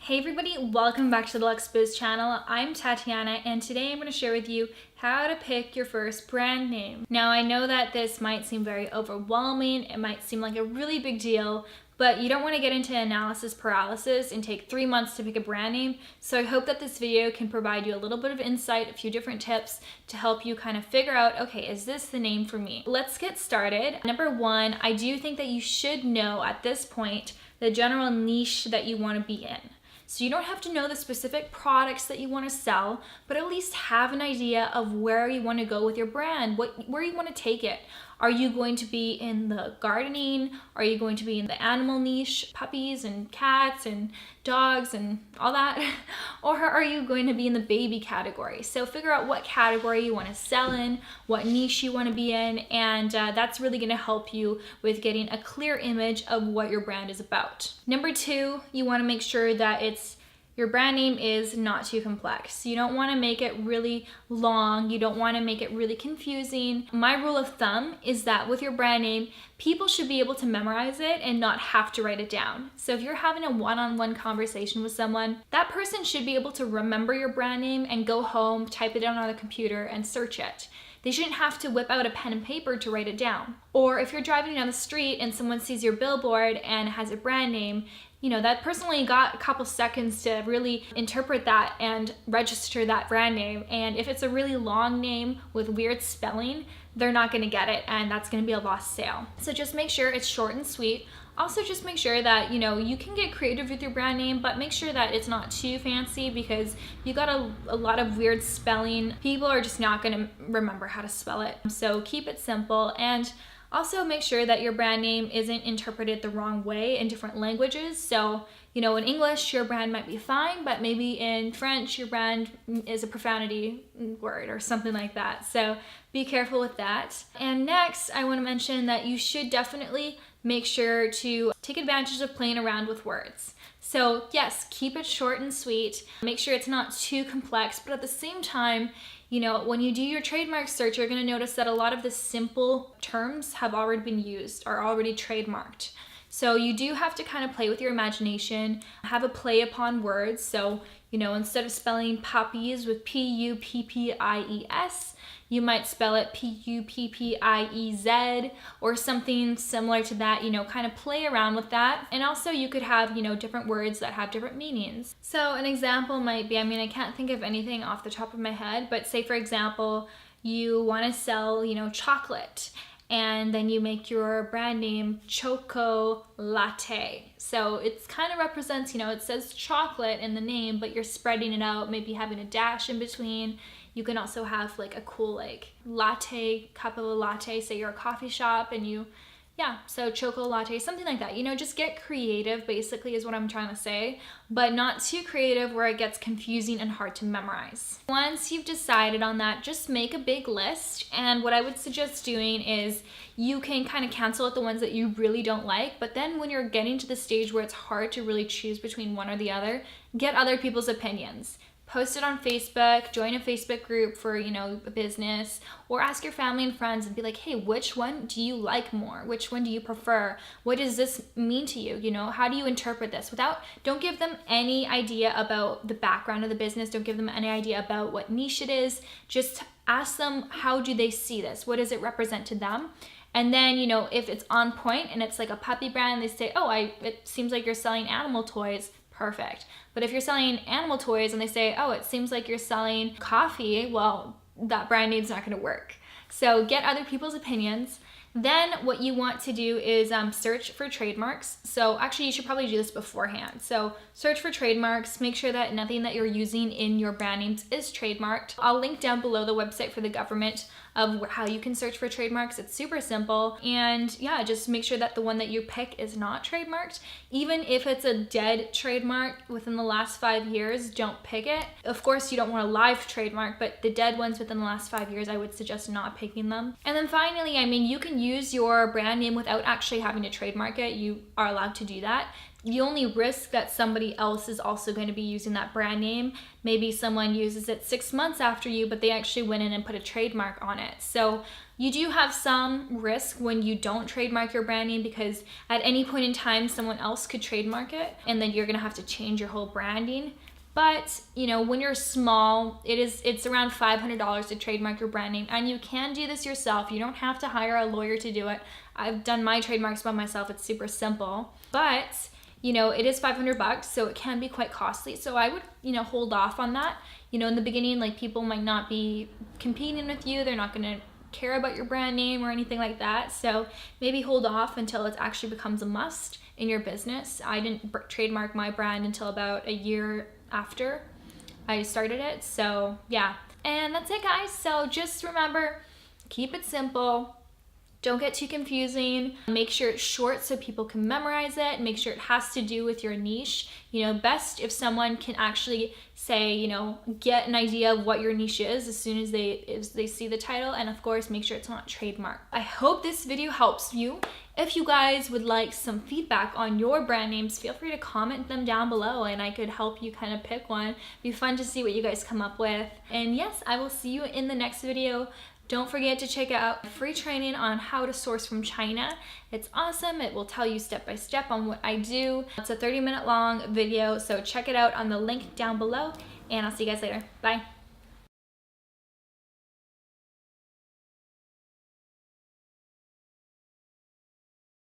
Hey everybody, welcome back to the Lux Biz channel. I'm Tatiana and today I'm going to share with you how to pick your first brand name. Now I know that this might seem very overwhelming, it might seem like a really big deal, but you don't want to get into analysis paralysis and take 3 months to pick a brand name. So I hope that this video can provide you a little bit of insight, a few different tips to help you kind of figure out, okay, is this the name for me? Let's get started. Number one, I do think that you should know at this point the general niche that you want to be in. So you don't have to know the specific products that you want to sell, but at least have an idea of where you want to go with your brand, where you want to take it. Are you going to be in the gardening? Are you going to be in the animal niche, puppies and cats and dogs and all that? Or are you going to be in the baby category? So figure out what category you want to sell in, what niche you want to be in, and that's really going to help you with getting a clear image of what your brand is about. Number two, you want to make sure that your brand name is not too complex. You don't want to make it really long. You don't want to make it really confusing. My rule of thumb is that with your brand name, people should be able to memorize it and not have to write it down. So if you're having a one-on-one conversation with someone, that person should be able to remember your brand name and go home, type it down on the computer and search it. They shouldn't have to whip out a pen and paper to write it down. Or if you're driving down the street and someone sees your billboard and has a brand name, you know, that person only got a couple seconds to really interpret that and register that brand name. And if it's a really long name with weird spelling, they're not gonna get it and that's gonna be a lost sale. So just make sure it's short and sweet. Also just make sure that, you know, you can get creative with your brand name, but make sure that it's not too fancy because you got a lot of weird spelling. People are just not gonna remember how to spell it. So keep it simple and also make sure that your brand name isn't interpreted the wrong way in different languages. So, you know, in English, your brand might be fine, but maybe in French, your brand is a profanity word or something like that. So be careful with that. And next, I want to mention that you should definitely make sure to take advantage of playing around with words. So yes, keep it short and sweet. Make sure it's not too complex, but at the same time, you know, when you do your trademark search, you're going to notice that a lot of the simple terms have already been used, are already trademarked. So you do have to kind of play with your imagination, have a play upon words. So, you know, instead of spelling puppies with P-U-P-P-I-E-S, you might spell it P-U-P-P-I-E-Z or something similar to that, you know, kind of play around with that. And also you could have, you know, different words that have different meanings. So an example might be, I mean, I can't think of anything off the top of my head, but say for example, you want to sell, you know, chocolate. And then you make your brand name Choco Latte. So it's kind of represents, you know, it says chocolate in the name, but you're spreading it out, maybe having a dash in between. You can also have like a cool like latte, cup of a latte, say you're a coffee shop and you, yeah, so Choco Latte, something like that. You know, just get creative basically is what I'm trying to say, but not too creative where it gets confusing and hard to memorize. Once you've decided on that, just make a big list. And what I would suggest doing is you can kind of cancel out the ones that you really don't like, but then when you're getting to the stage where it's hard to really choose between one or the other, get other people's opinions. Post it on Facebook, join a Facebook group for, you know, a business, or ask your family and friends and be like, hey, which one do you like more? Which one do you prefer? What does this mean to you? You know, how do you interpret this? Don't give them any idea about the background of the business. Don't give them any idea about what niche it is. Just ask them, how do they see this? What does it represent to them? And then, you know, if it's on point and it's like a puppy brand, they say, oh, it seems like you're selling animal toys. Perfect. But if you're selling animal toys and they say, oh, it seems like you're selling coffee, well, that brand name's not going to work. So get other people's opinions. Then what you want to do is search for trademarks. So actually you should probably do this beforehand. So search for trademarks, make sure that nothing that you're using in your brand names is trademarked. I'll link down below the website for the government of how you can search for trademarks. It's super simple. And yeah, just make sure that the one that you pick is not trademarked. Even if it's a dead trademark within the last 5 years, don't pick it. Of course, you don't want a live trademark, but the dead ones within the last 5 years, I would suggest not picking them. And then finally, I mean, you can use your brand name without actually having to trademark it. You are allowed to do that. You only risk that somebody else is also going to be using that brand name. Maybe someone uses it 6 months after you, but they actually went in and put a trademark on it. So you do have some risk when you don't trademark your brand name, because at any point in time, someone else could trademark it, and then you're gonna have to change your whole branding. But you know, when you're small, it's around $500 to trademark your brand name, and you can do this yourself. You don't have to hire a lawyer to do it. I've done my trademarks by myself. It's super simple, but you know, it is $500, so it can be quite costly. So I would, you know, hold off on that. You know, in the beginning, like, people might not be competing with you. They're not gonna care about your brand name or anything like that. So maybe hold off until it actually becomes a must in your business. I didn't trademark my brand until about a year after I started it. So yeah, and that's it, guys. So just remember, keep it simple. Don't get too confusing. Make sure it's short so people can memorize it. Make sure it has to do with your niche. You know, best if someone can actually say, you know, get an idea of what your niche is as soon as they see the title. And of course, make sure it's not trademarked. I hope this video helps you. If you guys would like some feedback on your brand names, feel free to comment them down below and I could help you kind of pick one. It'd be fun to see what you guys come up with. And yes, I will see you in the next video. Don't forget to check out free training on how to source from China. It's awesome. It will tell you step by step on what I do. It's a 30-minute long video, so check it out on the link down below, and I'll see you guys later. Bye.